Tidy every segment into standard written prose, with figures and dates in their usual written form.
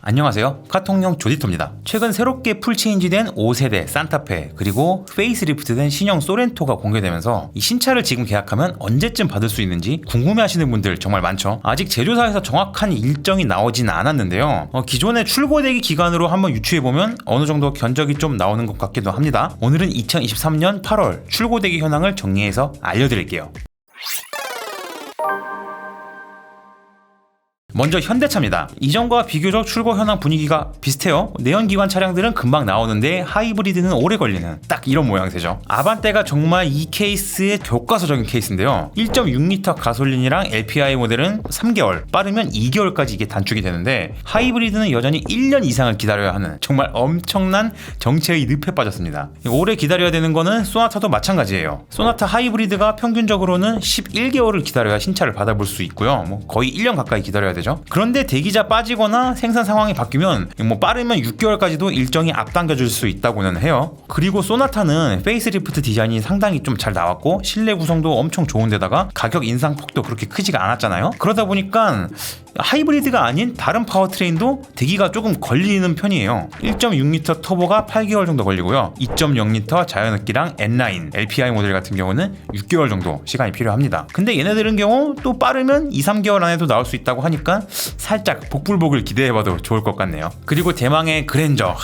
안녕하세요, 카통형 조디토입니다. 최근 새롭게 풀체인지된 5세대 산타페 그리고 페이스리프트된 신형 소렌토가 공개되면서 이 신차를 지금 계약하면 언제쯤 받을 수 있는지 궁금해하시는 분들 정말 많죠. 아직 제조사에서 정확한 일정이 나오진 않았는데요, 기존의 출고대기 기간으로 한번 유추해보면 어느 정도 견적이 좀 나오는 것 같기도 합니다. 오늘은 2023년 8월 출고대기 현황을 정리해서 알려드릴게요. 먼저 현대차입니다. 이전과 비교적 출고 현황 분위기가 비슷해요. 내연기관 차량들은 금방 나오는데 하이브리드는 오래 걸리는 딱 이런 모양새죠. 아반떼가 정말 이 케이스의 교과서적인 케이스인데요. 1.6L 가솔린이랑 LPI 모델은 3개월, 빠르면 2개월까지 이게 단축이 되는데 하이브리드는 여전히 1년 이상을 기다려야 하는 정말 엄청난 정체의 늪에 빠졌습니다. 오래 기다려야 되는 거는 소나타도 마찬가지예요. 소나타 하이브리드가 평균적으로는 11개월을 기다려야 신차를 받아볼 수 있고요. 거의 1년 가까이 기다려야 되죠. 그런데 대기자 빠지거나 생산 상황이 바뀌면 빠르면 6개월까지도 일정이 앞당겨질 수 있다고는 해요. 그리고 소나타는 페이스리프트 디자인이 상당히 좀 잘 나왔고 실내 구성도 엄청 좋은데다가 가격 인상폭도 그렇게 크지가 않았잖아요. 그러다 보니까 하이브리드가 아닌 다른 파워트레인도 대기가 조금 걸리는 편이에요. 1.6L 터보가 8개월 정도 걸리고요. 2.0L 자연흡기랑 N9, LPI 모델 같은 경우는 6개월 정도 시간이 필요합니다. 근데 얘네들은 경우 또 빠르면 2-3개월 안에도 나올 수 있다고 하니까 살짝 복불복을 기대해봐도 좋을 것 같네요. 그리고 대망의 그랜저,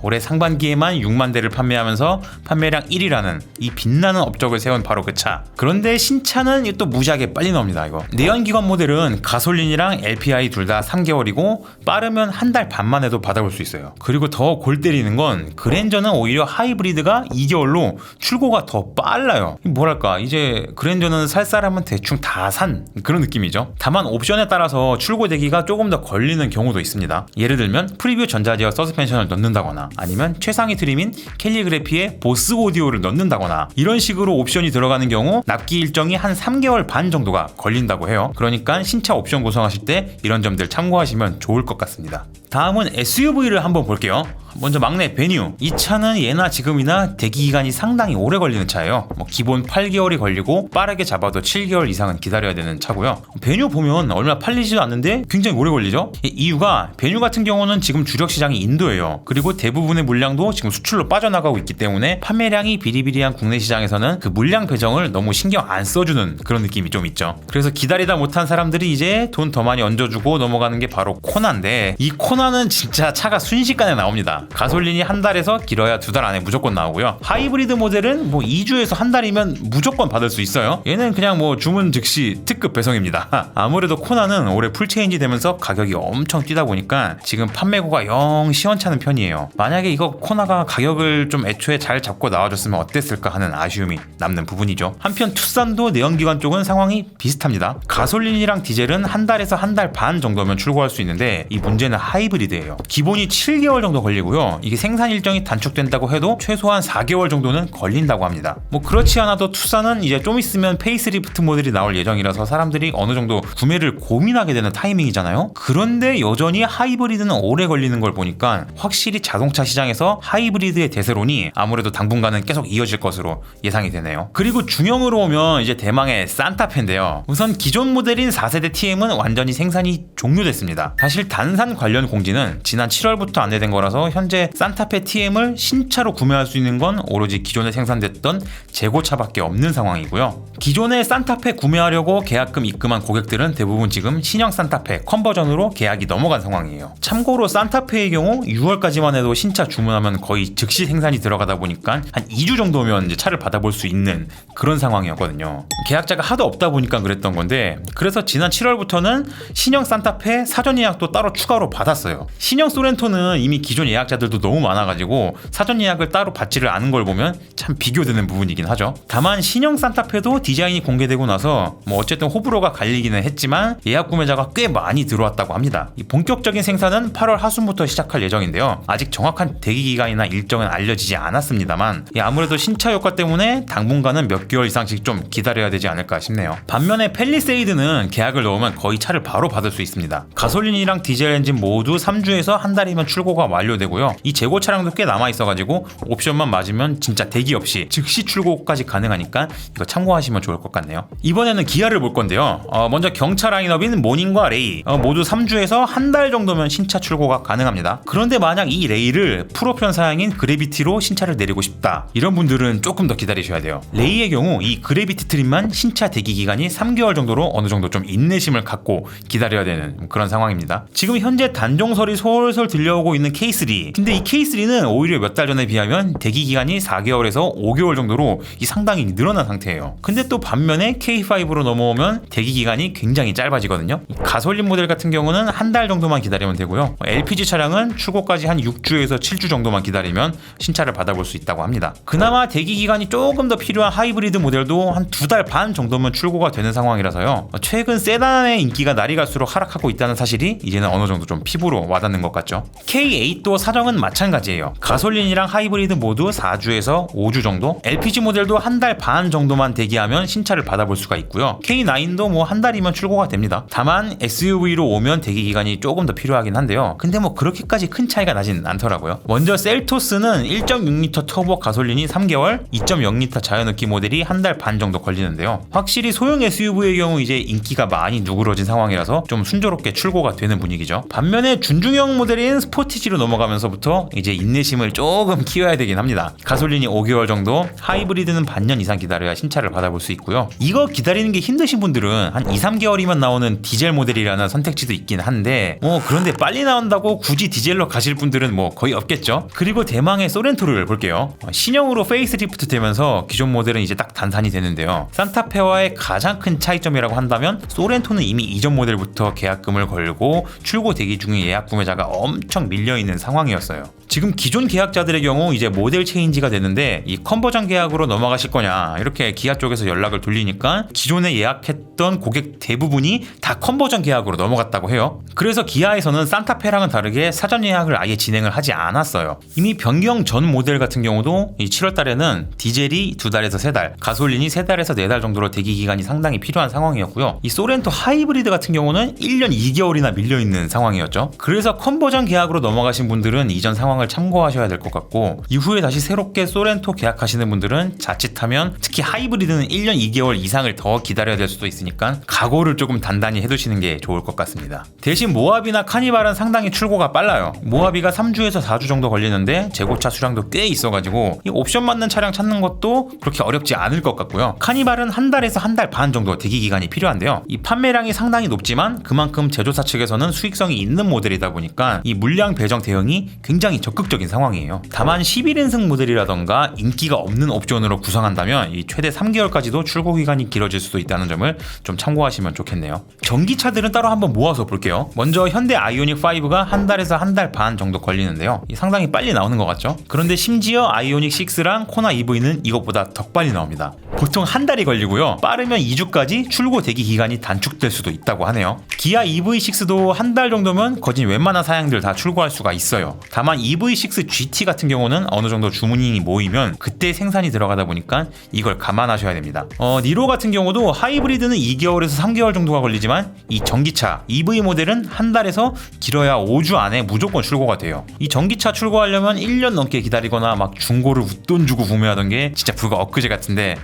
올해 상반기에만 6만 대를 판매하면서 판매량 1위라는 이 빛나는 업적을 세운 바로 그 차. 그런데 신차는 또 무지하게 빨리 나옵니다. 이거 내연기관 모델은 가솔린이랑 LPI 둘 다 3개월이고 빠르면 한 달 반 만에도 받아볼 수 있어요. 그리고 더 골 때리는 건 그랜저는 오히려 하이브리드가 2개월로 출고가 더 빨라요. 뭐랄까, 이제 그랜저는 살 사람은 대충 다 산 그런 느낌이죠. 다만 옵션에 따라서 출고 대기가 조금 더 걸리는 경우도 있습니다. 예를 들면 프리뷰 전자제어 서스펜션을 넣는다거나 아니면 최상위 트림인 캘리그래피에 보스 오디오를 넣는다거나 이런 식으로 옵션이 들어가는 경우 납기 일정이 한 3개월 반 정도가 걸린다고 해요. 그러니까 신차 옵션 구성하실 때 이런 점들 참고하시면 좋을 것 같습니다. 다음은 SUV를 한번 볼게요. 먼저 막내 베뉴. 이 차는 예나 지금이나 대기 기간이 상당히 오래 걸리는 차예요. 기본 8개월이 걸리고 빠르게 잡아도 7개월 이상은 기다려야 되는 차고요. 베뉴 보면 얼마 팔리지도 않는데 굉장히 오래 걸리죠. 이유가 베뉴 같은 경우는 지금 주력 시장이 인도예요. 그리고 대부분의 물량도 지금 수출로 빠져나가고 있기 때문에 판매량이 비리비리한 국내 시장에서는 그 물량 배정을 너무 신경 안 써주는 그런 느낌이 좀 있죠. 그래서 기다리다 못한 사람들이 이제 돈 더 많이 얹어주고 넘어가는 게 바로 코나인데, 이 코나는 진짜 차가 순식간에 나옵니다. 가솔린이 한 달에서 길어야 2달 안에 무조건 나오고요. 하이브리드 모델은 2주에서 한 달이면 무조건 받을 수 있어요. 얘는 그냥 주문 즉시 특급 배송입니다. 아무래도 코나는 올해 풀체인지 되면서 가격이 엄청 뛰다 보니까 지금 판매고가 영 시원찮은 편이에요. 만약에 이거 코나가 가격을 좀 애초에 잘 잡고 나와줬으면 어땠을까 하는 아쉬움이 남는 부분이죠. 한편 투싼도 내연기관 쪽은 상황이 비슷합니다. 가솔린이랑 디젤은 한 달에서 한 달 반 정도면 출고할 수 있는데 이 문제는 하이브리드예요. 기본이 7개월 정도 걸리고요. 이게 생산 일정이 단축된다고 해도 최소한 4개월 정도는 걸린다고 합니다. 그렇지 않아도 투싼은 이제 좀 있으면 페이스리프트 모델이 나올 예정이라서 사람들이 어느 정도 구매를 고민하게 되는 타이밍이잖아요. 그런데 여전히 하이브리드는 오래 걸리는 걸 보니까 확실히 자동차 시장에서 하이브리드의 대세론이 아무래도 당분간은 계속 이어질 것으로 예상이 되네요. 그리고 중형으로 오면 이제 대망의 산타페인데요. 우선 기존 모델인 4세대 TM은 완전히 생산이 종료됐습니다. 사실 단산 관련 공지는 지난 7월부터 안내된 거라서 현재 산타페 TM을 신차로 구매할 수 있는 건 오로지 기존에 생산됐던 재고차밖에 없는 상황이고요. 기존에 산타페 구매하려고 계약금 입금한 고객들은 대부분 지금 신형 산타페 컨버전으로 계약이 넘어간 상황이에요. 참고로 산타페의 경우 6월까지만 해도 신차 주문하면 거의 즉시 생산이 들어가다 보니까 한 2주 정도면 이제 차를 받아볼 수 있는 그런 상황이었거든요. 계약자가 하도 없다 보니까 그랬던 건데, 그래서 지난 7월부터는 신형 산타페 사전 예약도 따로 추가로 받았어요. 신형 소렌토는 이미 기존 예약자들도 너무 많아가지고 사전 예약을 따로 받지를 않은 걸 보면 참 비교되는 부분이긴 하죠. 다만 신형 산타페도 디자인이 공개되고 나서 어쨌든 호불호가 갈리기는 했지만 예약 구매자가 꽤 많이 들어왔다고 합니다. 이 본격적인 생산은 8월 하순부터 시작할 예정인데요. 아직 정확한 대기 기간이나 일정은 알려지지 않았습니다만 아무래도 신차 효과 때문에 당분간은 몇 개월 이상씩 좀 기다려야 되지 않을까 싶네요. 반면에 팰리세이드는 계약을 넣으면 거의 차를 바로 받을 수 있습니다. 가솔린이랑 디젤 엔진 모두 모두 3주에서 한 달이면 출고가 완료되고요. 이 재고 차량도 꽤 남아 있어가지고 옵션만 맞으면 진짜 대기 없이 즉시 출고까지 가능하니까 이거 참고하시면 좋을 것 같네요. 이번에는 기아를 볼 건데요. 먼저 경차 라인업인 모닝과 레이 모두 3주에서 한 달 정도면 신차 출고가 가능합니다. 그런데 만약 이 레이를 풀옵션 사양인 그래비티로 신차를 내리고 싶다, 이런 분들은 조금 더 기다리셔야 돼요. 레이의 경우 이 그래비티 트림만 신차 대기 기간이 3개월 정도로 어느 정도 좀 인내심을 갖고 기다려야 되는 그런 상황입니다. 지금 현재 단종설이 솔솔 들려오고 있는 K3, 근데 이 K3는 오히려 몇 달 전에 비하면 대기 기간이 4개월에서 5개월 정도로 상당히 늘어난 상태예요. 근데 또 반면에 K5로 넘어오면 대기 기간이 굉장히 짧아지거든요. 가솔린 모델 같은 경우는 한 달 정도만 기다리면 되고요. LPG 차량은 출고까지 한 6주에서 7주 정도만 기다리면 신차를 받아볼 수 있다고 합니다. 그나마 대기 기간이 조금 더 필요한 하이브리드 모델도 한 2달 반 정도면 출고가 되는 상황이라서요. 최근 세단의 인기가 날이 갈수록 하락하고 있다는 사실이 이제는 어느 정도 좀 피부로 와닿는 것 같죠. K8도 사정은 마찬가지예요. 가솔린이랑 하이브리드 모두 4주에서 5주 정도, LPG 모델도 한 달 반 정도만 대기하면 신차를 받아볼 수가 있고요. K9도 뭐 한 달이면 출고가 됩니다. 다만 SUV로 오면 대기 기간이 조금 더 필요하긴 한데요. 근데 뭐 그렇게까지 큰 차이가 나진 않더라고요. 먼저 셀토스는 1.6L 터보 가솔린이 3개월, 2.0L 자연흡기 모델이 한 달 반 정도 걸리는데요. 확실히 소형 SUV의 경우 이제 인기가 많이 누그러진 상황이라서 좀 순조롭게 출고가 되는 분위기죠. 반면에 준중형 모델인 스포티지로 넘어가면서부터 이제 인내심을 조금 키워야 되긴 합니다. 가솔린이 5개월 정도, 하이브리드는 반년 이상 기다려야 신차를 받아볼 수 있고요. 이거 기다리는 게 힘드신 분들은 한 2, 3개월이면 나오는 디젤 모델이라는 선택지도 있긴 한데 그런데 빨리 나온다고 굳이 디젤로 가실 분들은 뭐 거의 없겠죠. 그리고 대망의 소렌토를 볼게요. 신형으로 페이스리프트 되면서 기존 모델은 이제 딱 단산이 되는데요. 산타페와의 가장 큰 차이점이라고 한다면 소렌토는 이미 이전 모델부터 계약금을 걸고 출고 대기 중인 예약 구매자가 엄청 밀려있는 상황이었어요. 지금 기존 계약자들의 경우 이제 모델 체인지가 되는데 이 컨버전 계약으로 넘어가실 거냐 이렇게 기아 쪽에서 연락을 돌리니까 기존에 예약했던 고객 대부분이 다 컨버전 계약으로 넘어갔다고 해요. 그래서 기아에서는 산타페랑은 다르게 사전 예약을 아예 진행을 하지 않았어요. 이미 변경 전 모델 같은 경우도 이 7월 달에는 디젤이 2달에서 3달, 가솔린이 3달에서 4달 정도로 대기 기간이 상당히 필요한 상황이었고요. 이 소렌토 하이브리드 같은 경우는 1년 2개월이나 밀려있는 상황이었죠. 그래서 컨버전 계약으로 넘어가신 분들은 이전 상황을 참고하셔야 될 것 같고, 이후에 다시 새롭게 소렌토 계약하시는 분들은 자칫하면 특히 하이브리드는 1년 2개월 이상을 더 기다려야 될 수도 있으니까 각오를 조금 단단히 해두시는 게 좋을 것 같습니다. 대신 모하비나 카니발은 상당히 출고가 빨라요. 모하비가 3주에서 4주 정도 걸리는데 재고차 수량도 꽤 있어가지고 이 옵션 맞는 차량 찾는 것도 그렇게 어렵지 않을 것 같고요. 카니발은 한 달에서 한 달 반 정도 대기 기간이 필요한데요. 이 판매량이 상당히 높지만 그만큼 제조사 측에서는 수익성이 있는 모델이다 보니까 이 물량 배정 대응이 굉장히 적극적인 상황이에요. 다만 11인승 모델이라던가 인기가 없는 옵션으로 구성한다면 이 최대 3개월까지도 출고 기간이 길어질 수도 있다는 점을 좀 참고하시면 좋겠네요. 전기차들은 따로 한번 모아서 볼게요. 먼저 현대 아이오닉 5가 한 달에서 한 달 반 정도 걸리는데요. 상당히 빨리 나오는 것 같죠? 그런데 심지어 아이오닉 6랑 코나 EV는 이것보다 더 빨리 나옵니다. 보통 한 달이 걸리고요. 빠르면 2주까지 출고 대기 기간이 단축될 수도 있다고 하네요. 기아 EV6도 한 달 정도면 거진 웬만한 사양들 다 출고할 수가 있어요. 다만 EV6 GT 같은 경우는 어느 정도 주문이 모이면 그때 생산이 들어가다 보니까 이걸 감안하셔야 됩니다. 니로 같은 경우도 하이브리드는 2개월에서 3개월 정도가 걸리지만 이 전기차 EV 모델은 한 달에서 길어야 5주 안에 무조건 출고가 돼요. 이 전기차 출고하려면 1년 넘게 기다리거나 막 중고를 웃돈 주고 구매하던 게 진짜 불과 엊그제 같은데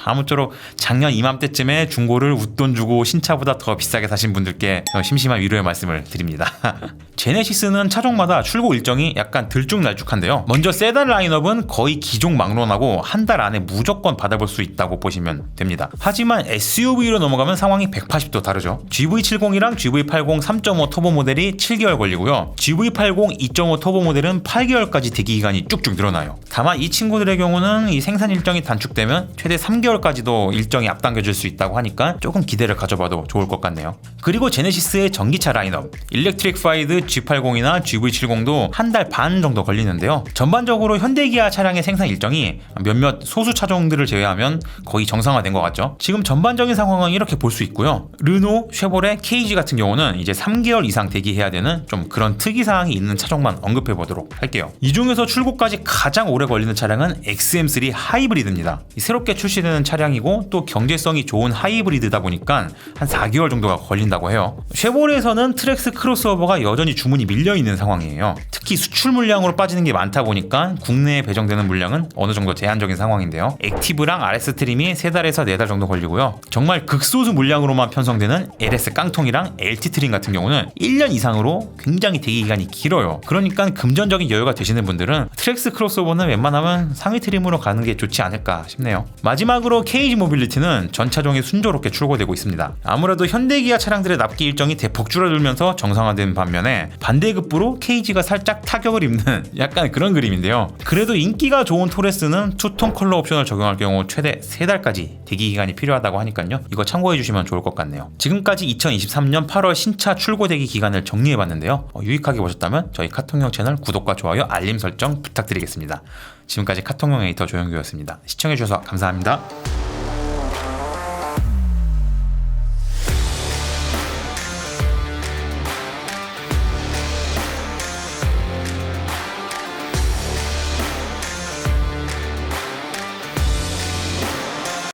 아무쪼록 작년 이맘때쯤에 중고를 웃돈 주고 신차보다 더 비싸게 사신 분들께 심심한 위로의 말씀을 드립니다. 제네시스는 차종마다 출고 일정이 약간 들쭉날쭉한데요. 먼저 세단 라인업은 거의 기종 막론하고 한 달 안에 무조건 받아볼 수 있다고 보시면 됩니다. 하지만 SUV로 넘어가면 상황이 180도 다르죠. GV70이랑 GV80 3.5 터보 모델이 7개월 걸리고요. GV80 2.5 터보 모델은 8개월까지 대기 기간이 쭉쭉 늘어나요. 다만 이 친구들의 경우는 이 생산 일정이 단축되면 최대 3개월까지도 일정이 앞당겨질 수 있다고 하니까 조금 기대를 가져봐도 좋을 것 같네요. 그리고 제네시스의 전기차 라인업, 일렉트릭파이드 G80이나 GV70 정도 한 달 반 정도 걸리는데요. 전반적으로 현대기아 차량의 생산 일정이 몇몇 소수 차종들을 제외하면 거의 정상화된 것 같죠. 지금 전반적인 상황은 이렇게 볼 수 있고요. 르노, 쉐보레, KG 같은 경우는 이제 3개월 이상 대기해야 되는 좀 그런 특이사항이 있는 차종만 언급해 보도록 할게요. 이 중에서 출고까지 가장 오래 걸리는 차량은 XM3 하이브리드입니다. 새롭게 출시되는 차량이고 또 경제성이 좋은 하이브리드다 보니까 한 4개월 정도가 걸린다고 해요. 쉐보레에서는 트랙스 크로스오버가 여전히 주문이 밀려있는 상황이에요. 특히 수출 물량으로 빠지는 게 많다 보니까 국내에 배정되는 물량은 어느 정도 제한적인 상황인데요. 액티브랑 RS 트림이 3달에서 4달 정도 걸리고요. 정말 극소수 물량으로만 편성되는 LS 깡통이랑 LT 트림 같은 경우는 1년 이상으로 굉장히 대기 기간이 길어요. 그러니까 금전적인 여유가 되시는 분들은 트랙스 크로스오버는 웬만하면 상위 트림으로 가는 게 좋지 않을까 싶네요. 마지막으로 KG 모빌리티는 전 차종이 순조롭게 출고되고 있습니다. 아무래도 현대기아 차량들의 납기 일정이 대폭 줄어들면서 정상화된 반면에 반대급부로 KG가 살짝 타격을 입는 약간 그런 그림인데요. 그래도 인기가 좋은 토레스는 투톤 컬러 옵션을 적용할 경우 최대 3달까지 대기 기간이 필요하다고 하니까요. 이거 참고해 주시면 좋을 것 같네요. 지금까지 2023년 8월 신차 출고 대기 기간을 정리해 봤는데요. 유익하게 보셨다면 저희 카통형 채널 구독과 좋아요, 알림 설정 부탁드리겠습니다. 지금까지 카통형 에디터 조영규였습니다. 시청해 주셔서 감사합니다.